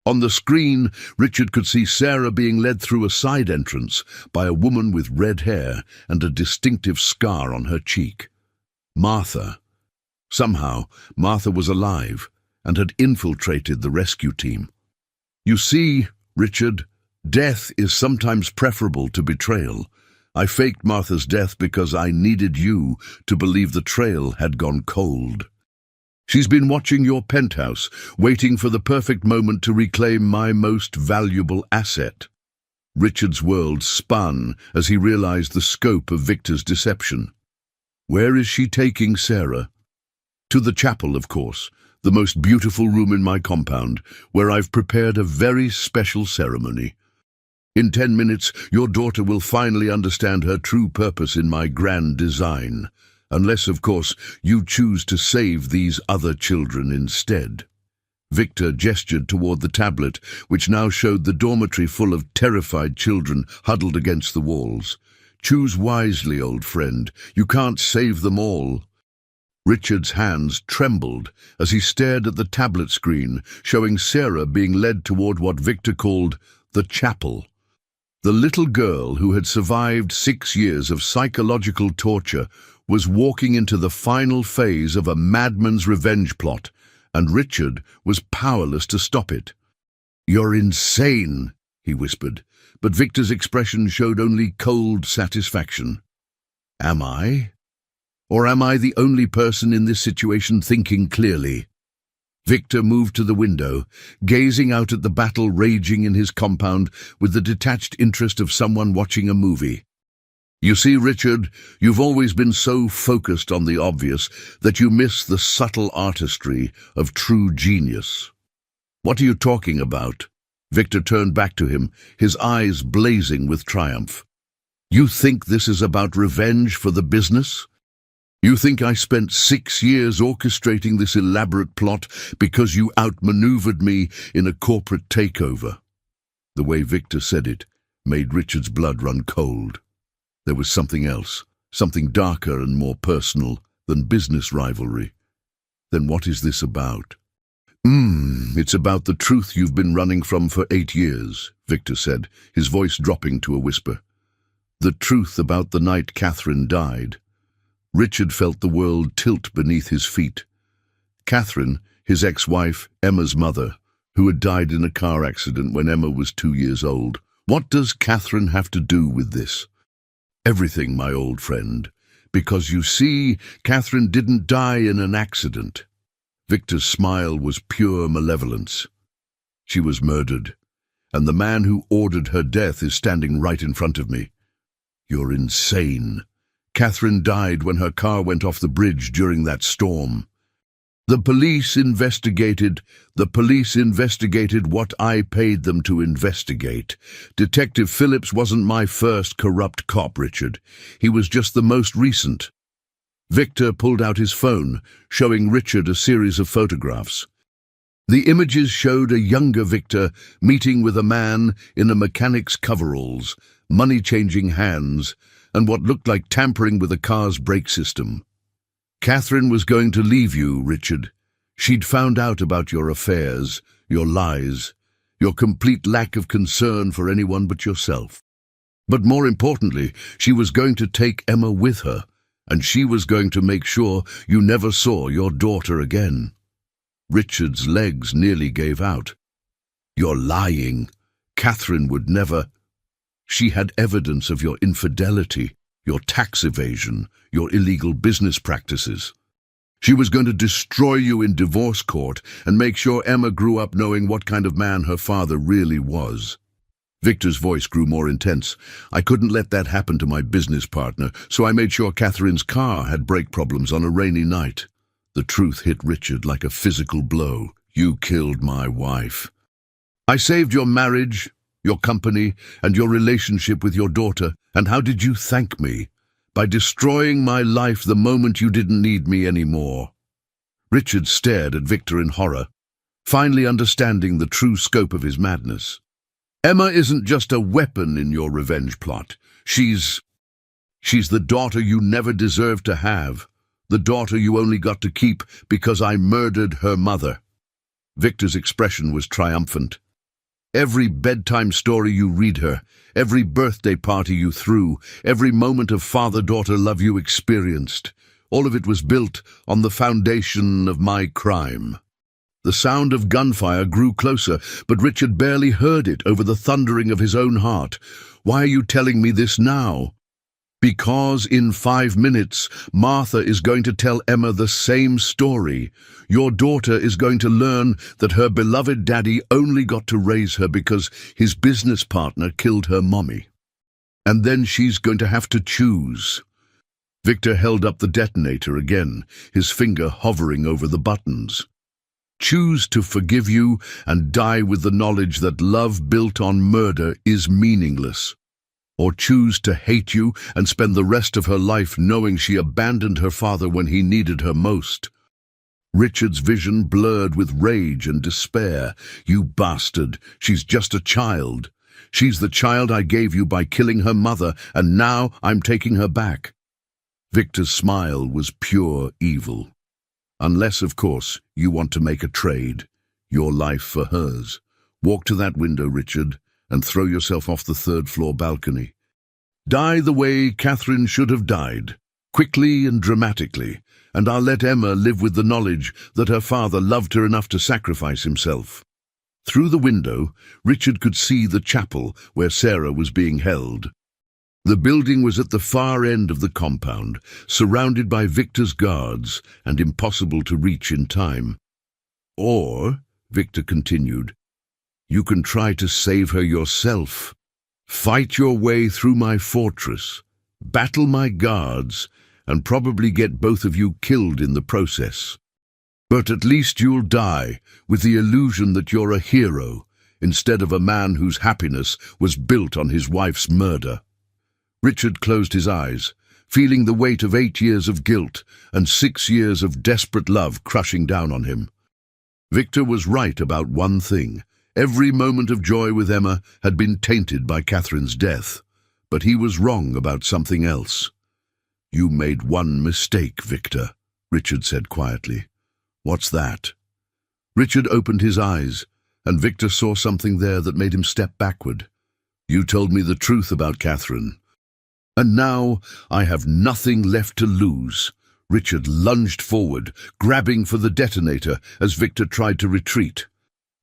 On the screen, Richard could see Sarah being led through a side entrance by a woman with red hair and a distinctive scar on her cheek. Martha. Somehow, Martha was alive and had infiltrated the rescue team. "You see, Richard, death is sometimes preferable to betrayal. I faked Martha's death because I needed you to believe the trail had gone cold. She's been watching your penthouse, waiting for the perfect moment to reclaim my most valuable asset." Richard's world spun as he realized the scope of Victor's deception. "Where is she taking Sarah?" "To the chapel, of course, the most beautiful room in my compound, where I've prepared a very special ceremony. In 10 minutes, your daughter will finally understand her true purpose in my grand design, unless, of course, you choose to save these other children instead." Victor gestured toward the tablet, which now showed the dormitory full of terrified children huddled against the walls. "Choose wisely, old friend. You can't save them all." Richard's hands trembled as he stared at the tablet screen, showing Sarah being led toward what Victor called the chapel. The little girl who had survived 6 years of psychological torture was walking into the final phase of a madman's revenge plot, and Richard was powerless to stop it. "You're insane," he whispered, but Victor's expression showed only cold satisfaction. "Am I? Or am I the only person in this situation thinking clearly?" Victor moved to the window, gazing out at the battle raging in his compound with the detached interest of someone watching a movie. "You see, Richard, you've always been so focused on the obvious that you miss the subtle artistry of true genius." "What are you talking about?" Victor turned back to him, his eyes blazing with triumph. "You think this is about revenge for the business? You think I spent 6 years orchestrating this elaborate plot because you outmaneuvered me in a corporate takeover? The way Victor said it made Richard's blood run cold. There was something else, something darker and more personal than business rivalry. Then what is this about? It's about the truth you've been running from for 8 years, Victor said, his voice dropping to a whisper. The truth about the night Catherine died. Richard felt the world tilt beneath his feet. Catherine, his ex-wife, Emma's mother, who had died in a car accident when Emma was 2 years old. What does Catherine have to do with this? Everything, my old friend. Because you see, Catherine didn't die in an accident. Victor's smile was pure malevolence. She was murdered, and the man who ordered her death is standing right in front of me. You're insane. Catherine died when her car went off the bridge during that storm. The police investigated what I paid them to investigate. Detective Phillips wasn't my first corrupt cop, Richard. He was just the most recent. Victor pulled out his phone, showing Richard a series of photographs. The images showed a younger Victor meeting with a man in a mechanic's coveralls, money-changing hands, and what looked like tampering with a car's brake system. Catherine was going to leave you, Richard. She'd found out about your affairs, your lies, your complete lack of concern for anyone but yourself. But more importantly, she was going to take Emma with her, and she was going to make sure you never saw your daughter again. Richard's legs nearly gave out. You're lying. Catherine would never. She had evidence of your infidelity, your tax evasion, your illegal business practices. She was going to destroy you in divorce court and make sure Emma grew up knowing what kind of man her father really was. Victor's voice grew more intense. I couldn't let that happen to my business partner, so I made sure Catherine's car had brake problems on a rainy night. The truth hit Richard like a physical blow. You killed my wife. I saved your marriage, your company, and your relationship with your daughter, and how did you thank me? By destroying my life the moment you didn't need me anymore. Richard stared at Victor in horror, finally understanding the true scope of his madness. Emma isn't just a weapon in your revenge plot. She's the daughter you never deserved to have, the daughter you only got to keep because I murdered her mother. Victor's expression was triumphant. Every bedtime story you read her, every birthday party you threw, every moment of father-daughter love you experienced, all of it was built on the foundation of my crime. The sound of gunfire grew closer, but Richard barely heard it over the thundering of his own heart. Why are you telling me this now? Because in 5 minutes, Martha is going to tell Emma the same story. Your daughter is going to learn that her beloved daddy only got to raise her because his business partner killed her mommy. And then she's going to have to choose. Victor held up the detonator again, his finger hovering over the buttons. Choose to forgive you and die with the knowledge that love built on murder is meaningless. Or choose to hate you and spend the rest of her life knowing she abandoned her father when he needed her most. Richard's vision blurred with rage and despair. You bastard, she's just a child. She's the child I gave you by killing her mother, and now I'm taking her back. Victor's smile was pure evil. Unless, of course, you want to make a trade, your life for hers. Walk to that window, Richard, and throw yourself off the 3rd-floor balcony. Die the way Catherine should have died, quickly and dramatically, and I'll let Emma live with the knowledge that her father loved her enough to sacrifice himself. Through the window, Richard could see the chapel where Sarah was being held. The building was at the far end of the compound, surrounded by Victor's guards and impossible to reach in time. Or, Victor continued, you can try to save her yourself. Fight your way through my fortress, battle my guards, and probably get both of you killed in the process. But at least you'll die with the illusion that you're a hero, instead of a man whose happiness was built on his wife's murder. Richard closed his eyes, feeling the weight of 8 years of guilt and 6 years of desperate love crushing down on him. Victor was right about one thing. Every moment of joy with Emma had been tainted by Catherine's death. But he was wrong about something else. "You made one mistake, Victor," Richard said quietly. "What's that?" Richard opened his eyes, and Victor saw something there that made him step backward. "You told me the truth about Catherine. And now I have nothing left to lose." Richard lunged forward, grabbing for the detonator as Victor tried to retreat.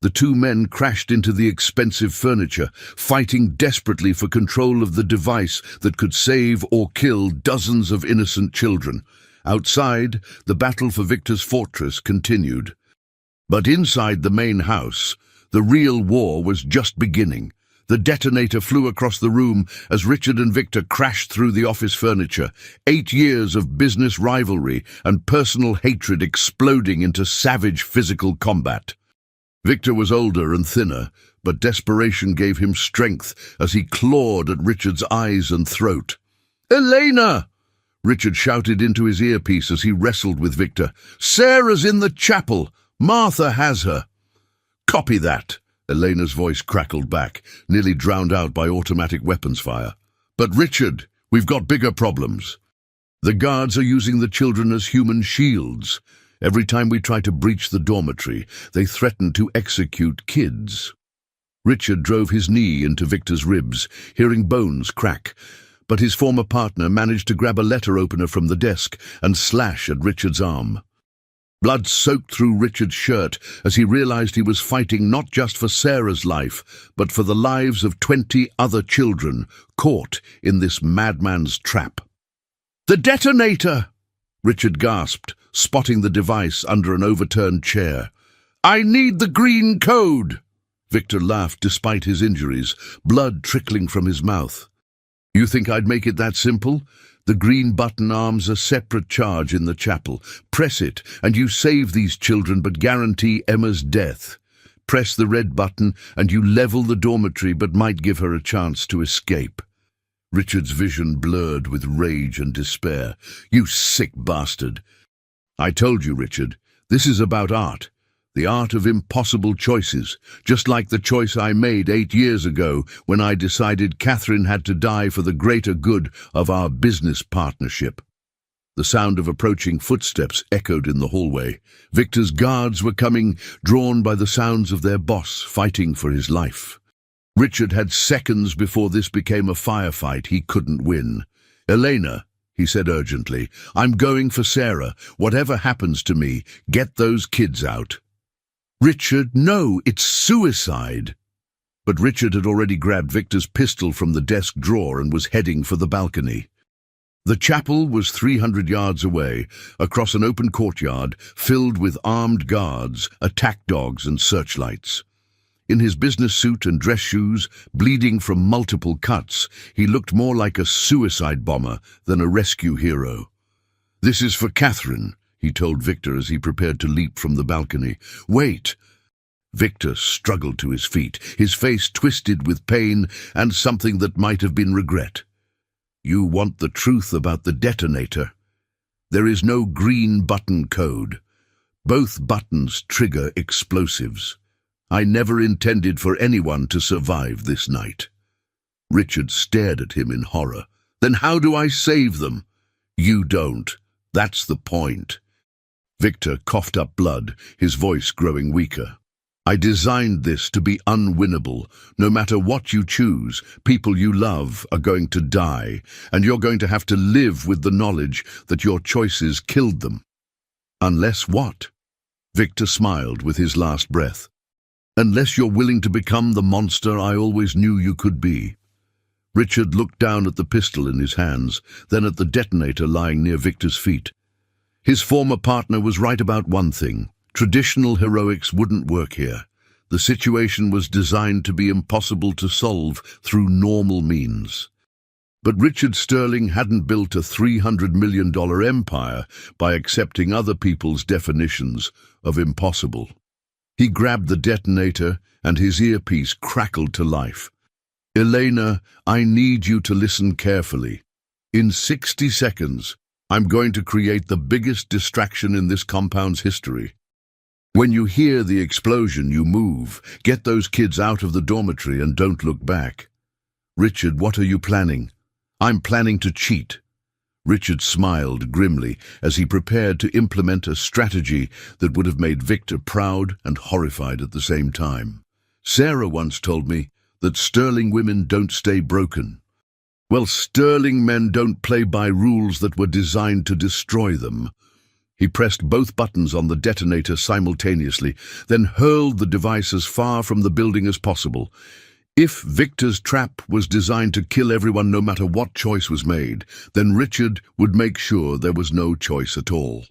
The two men crashed into the expensive furniture, fighting desperately for control of the device that could save or kill dozens of innocent children. Outside, the battle for Victor's fortress continued. But inside the main house, the real war was just beginning. The detonator flew across the room as Richard and Victor crashed through the office furniture, 8 years of business rivalry and personal hatred exploding into savage physical combat. Victor was older and thinner, but desperation gave him strength as he clawed at Richard's eyes and throat. "Elena!" Richard shouted into his earpiece as he wrestled with Victor. "Sarah's in the chapel. Martha has her." "Copy that." Elena's voice crackled back, nearly drowned out by automatic weapons fire. "But Richard, we've got bigger problems. The guards are using the children as human shields. Every time we try to breach the dormitory, they threaten to execute kids." Richard drove his knee into Victor's ribs, hearing bones crack, but his former partner managed to grab a letter opener from the desk and slash at Richard's arm. Blood soaked through Richard's shirt as he realized he was fighting not just for Sarah's life, but for the lives of 20 other children caught in this madman's trap. "The detonator!" Richard gasped, spotting the device under an overturned chair. "I need the green code!" Victor laughed despite his injuries, blood trickling from his mouth. "You think I'd make it that simple? The green button arms a separate charge in the chapel. Press it, and you save these children but guarantee Emma's death. Press the red button, and you level the dormitory but might give her a chance to escape." Richard's vision blurred with rage and despair. "You sick bastard!" "I told you, Richard, this is about art. The art of impossible choices, just like the choice I made 8 years ago when I decided Catherine had to die for the greater good of our business partnership." The sound of approaching footsteps echoed in the hallway. Victor's guards were coming, drawn by the sounds of their boss fighting for his life. Richard had seconds before this became a firefight he couldn't win. "Elena," he said urgently, "I'm going for Sarah. Whatever happens to me, get those kids out." "Richard, no, it's suicide." But Richard had already grabbed Victor's pistol from the desk drawer and was heading for the balcony. The chapel was 300 yards away, across an open courtyard filled with armed guards, attack dogs and searchlights. In his business suit and dress shoes, bleeding from multiple cuts, he looked more like a suicide bomber than a rescue hero. "This is for Catherine," he told Victor as he prepared to leap from the balcony. "Wait!" Victor struggled to his feet, his face twisted with pain and something that might have been regret. "You want the truth about the detonator? There is no green button code. Both buttons trigger explosives. I never intended for anyone to survive this night." Richard stared at him in horror. "Then how do I save them?" "You don't. That's the point." Victor coughed up blood, his voice growing weaker. "I designed this to be unwinnable. No matter what you choose, people you love are going to die, and you're going to have to live with the knowledge that your choices killed them." "Unless what?" Victor smiled with his last breath. "Unless you're willing to become the monster I always knew you could be." Richard looked down at the pistol in his hands, then at the detonator lying near Victor's feet. His former partner was right about one thing. Traditional heroics wouldn't work here. The situation was designed to be impossible to solve through normal means. But Richard Sterling hadn't built a $300 million empire by accepting other people's definitions of impossible. He grabbed the detonator and his earpiece crackled to life. "Elena, I need you to listen carefully. In 60 seconds, I'm going to create the biggest distraction in this compound's history. When you hear the explosion, you move. Get those kids out of the dormitory and don't look back. Richard, what are you planning? I'm planning to cheat. Richard smiled grimly as he prepared to implement a strategy that would have made Victor proud and horrified at the same time. Sarah once told me that sterling women don't stay broken. Well, sterling men don't play by rules that were designed to destroy them. He pressed both buttons on the detonator simultaneously, then hurled the device as far from the building as possible. If Victor's trap was designed to kill everyone no matter what choice was made, then Richard would make sure there was no choice at all.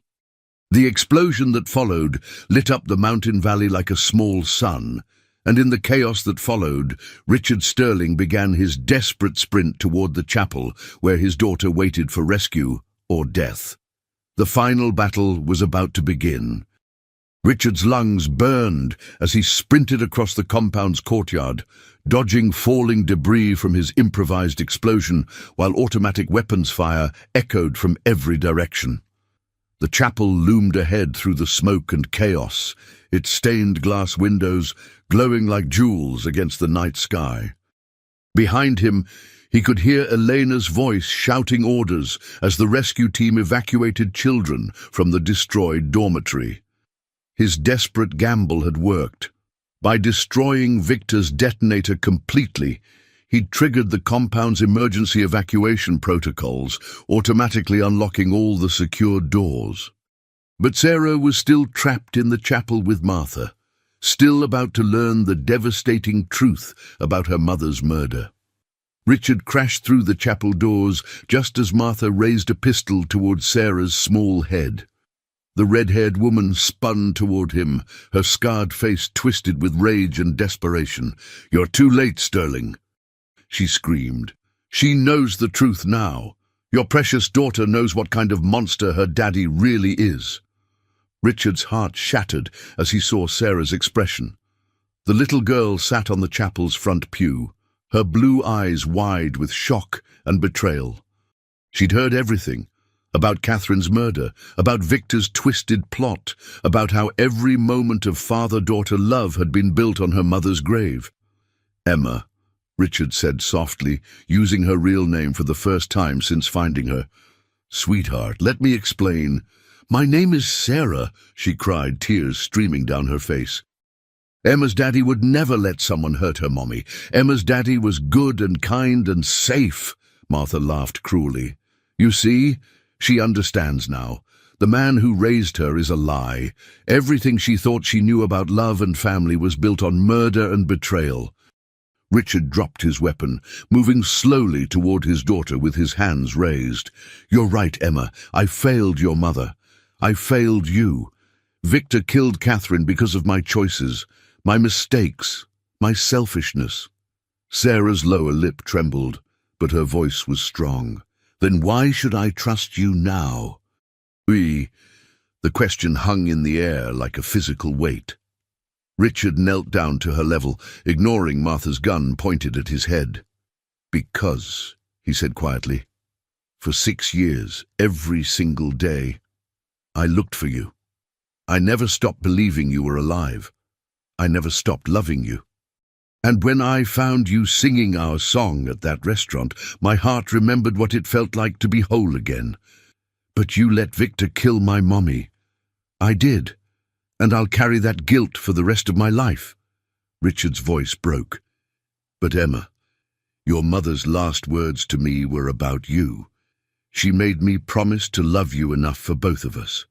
The explosion that followed lit up the mountain valley like a small sun, and in the chaos that followed, Richard Sterling began his desperate sprint toward the chapel where his daughter waited for rescue or death. The final battle was about to begin. Richard's lungs burned as he sprinted across the compound's courtyard, dodging falling debris from his improvised explosion while automatic weapons fire echoed from every direction. The chapel loomed ahead through the smoke and chaos, its stained glass windows glowing like jewels against the night sky. Behind him, he could hear Elena's voice shouting orders as the rescue team evacuated children from the destroyed dormitory. His desperate gamble had worked. By destroying Victor's detonator completely, he'd triggered the compound's emergency evacuation protocols, automatically unlocking all the secured doors. But Sarah was still trapped in the chapel with Martha, still about to learn the devastating truth about her mother's murder. Richard crashed through the chapel doors just as Martha raised a pistol toward Sarah's small head. The red-haired woman spun toward him, her scarred face twisted with rage and desperation. "You're too late, Sterling," she screamed. "She knows the truth now. Your precious daughter knows what kind of monster her daddy really is." Richard's heart shattered as he saw Sarah's expression. The little girl sat on the chapel's front pew, her blue eyes wide with shock and betrayal. She'd heard everything. About Catherine's murder, about Victor's twisted plot, about how every moment of father-daughter love had been built on her mother's grave. "Emma," Richard said softly, using her real name for the first time since finding her. "Sweetheart, let me explain." "My name is Sarah," she cried, tears streaming down her face. "Emma's daddy would never let someone hurt her mommy. Emma's daddy was good and kind and safe," Martha laughed cruelly. "You see? She understands now. The man who raised her is a lie. Everything she thought she knew about love and family was built on murder and betrayal." Richard dropped his weapon, moving slowly toward his daughter with his hands raised. "You're right, Emma. I failed your mother. I failed you. Victor killed Catherine because of my choices, my mistakes, my selfishness." Sarah's lower lip trembled, but her voice was strong. "Then why should I trust you now?" The question hung in the air like a physical weight. Richard knelt down to her level, ignoring Martha's gun pointed at his head. "Because," he said quietly, "for 6 years, every single day, I looked for you. I never stopped believing you were alive. I never stopped loving you. And when I found you singing our song at that restaurant, my heart remembered what it felt like to be whole again. But you let Victor kill my mommy. I did, and I'll carry that guilt for the rest of my life." Richard's voice broke. "But Emma, your mother's last words to me were about you. She made me promise to love you enough for both of us.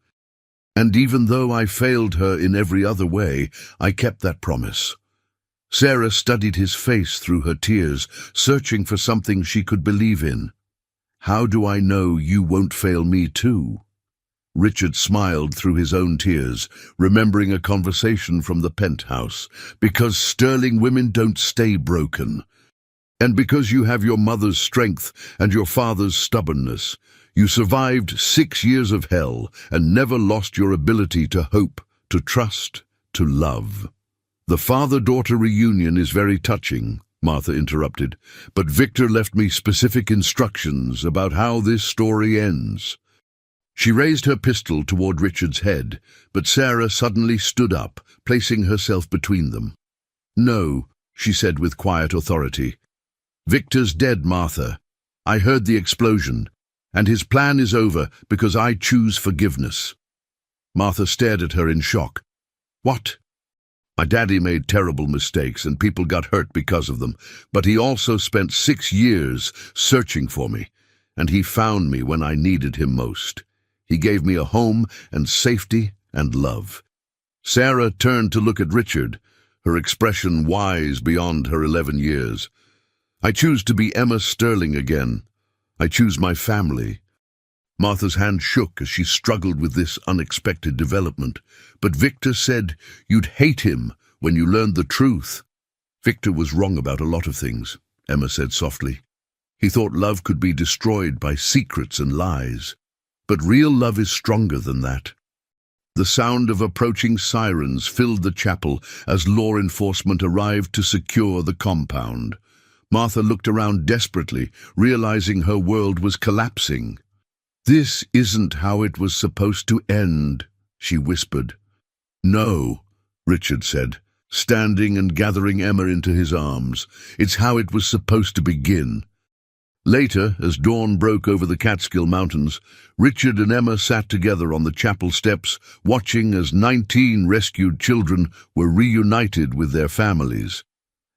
And even though I failed her in every other way, I kept that promise." Sarah studied his face through her tears, searching for something she could believe in. "How do I know you won't fail me too?" Richard smiled through his own tears, remembering a conversation from the penthouse. "Because sterling women don't stay broken. And because you have your mother's strength and your father's stubbornness, you survived 6 years of hell and never lost your ability to hope, to trust, to love. The father-daughter reunion is very touching, Martha interrupted, but Victor left me specific instructions about how this story ends. She raised her pistol toward Richard's head, but Sarah suddenly stood up, placing herself between them. "No," she said with quiet authority. "Victor's dead, Martha. I heard the explosion, and his plan is over because I choose forgiveness." Martha stared at her in shock. "What?" "My daddy made terrible mistakes and people got hurt because of them, but he also spent 6 years searching for me, and he found me when I needed him most. He gave me a home and safety and love." Sarah turned to look at Richard, her expression wise beyond her 11 years. "I choose to be Emma Sterling again. I choose my family." Martha's hand shook as she struggled with this unexpected development. "But Victor said you'd hate him when you learned the truth." "Victor was wrong about a lot of things," Emma said softly. "He thought love could be destroyed by secrets and lies. But real love is stronger than that." The sound of approaching sirens filled the chapel as law enforcement arrived to secure the compound. Martha looked around desperately, realizing her world was collapsing. "This isn't how it was supposed to end," she whispered. "No," Richard said, standing and gathering Emma into his arms. "It's how it was supposed to begin." Later, as dawn broke over the Catskill Mountains, Richard and Emma sat together on the chapel steps, watching as 19 rescued children were reunited with their families.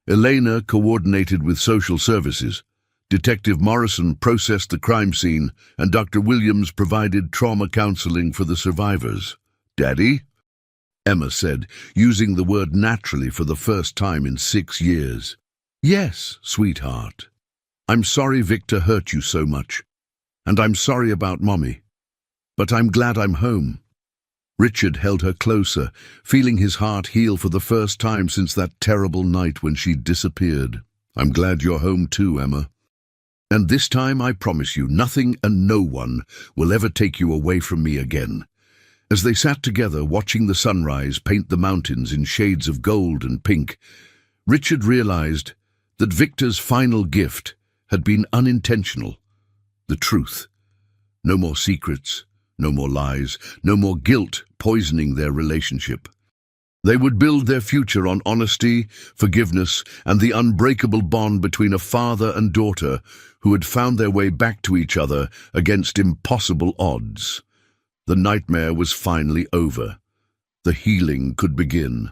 Elena coordinated with social services. Detective Morrison processed the crime scene, and Dr. Williams provided trauma counseling for the survivors. "Daddy?" Emma said, using the word naturally for the first time in 6 years. "Yes, sweetheart. I'm sorry Victor hurt you so much, and I'm sorry about Mommy, but I'm glad I'm home." Richard held her closer, feeling his heart heal for the first time since that terrible night when she disappeared. "I'm glad you're home too, Emma. And this time I promise you, nothing and no one will ever take you away from me again." As they sat together watching the sunrise paint the mountains in shades of gold and pink, Richard realized that Victor's final gift had been unintentional. The truth. No more secrets, no more lies, no more guilt poisoning their relationship. They would build their future on honesty, forgiveness, and the unbreakable bond between a father and daughter who had found their way back to each other against impossible odds. The nightmare was finally over. The healing could begin.